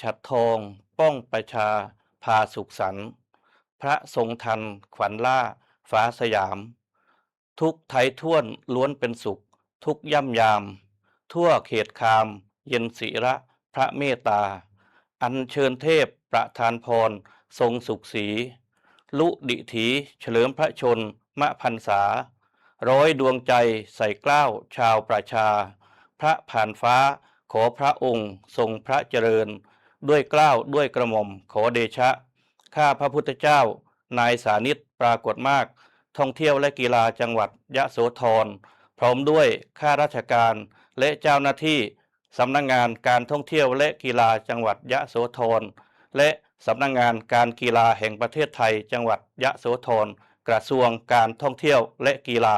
ฉัตรทองป้องประชาพาสุขสันต์พระทรงทันขวัญล่าฟ้าสยามทุกไทยท่วนล้วนเป็นสุขทุกย่ำยามทั่วเขตคามเย็นศิระพระเมตตาอัญเชิญเทพประทานพรทรงสุขสีลุดิถีเฉลิมพระชนมพรรษาร้อยดวงใจใส่เกล้าวชาวประชาพระผ่านฟ้าขอพระองค์ทรงพระเจริญด้วยเกล้าวด้วยกระหม่อมขอเดชะข้าพระพุทธเจ้านายสานิตปรากฏมากท่องเที่ยวและกีฬาจังหวัดยะโสธรพร้อมด้วยข้าราชการและเจ้าหน้าที่สำนักงานการท่องเที่ยวและกีฬาจังหวัดยะโสธรและสำนักงานการกีฬาแห่งประเทศไทยจังหวัดยะโสธรกระทรวงการท่องเที่ยวและกีฬา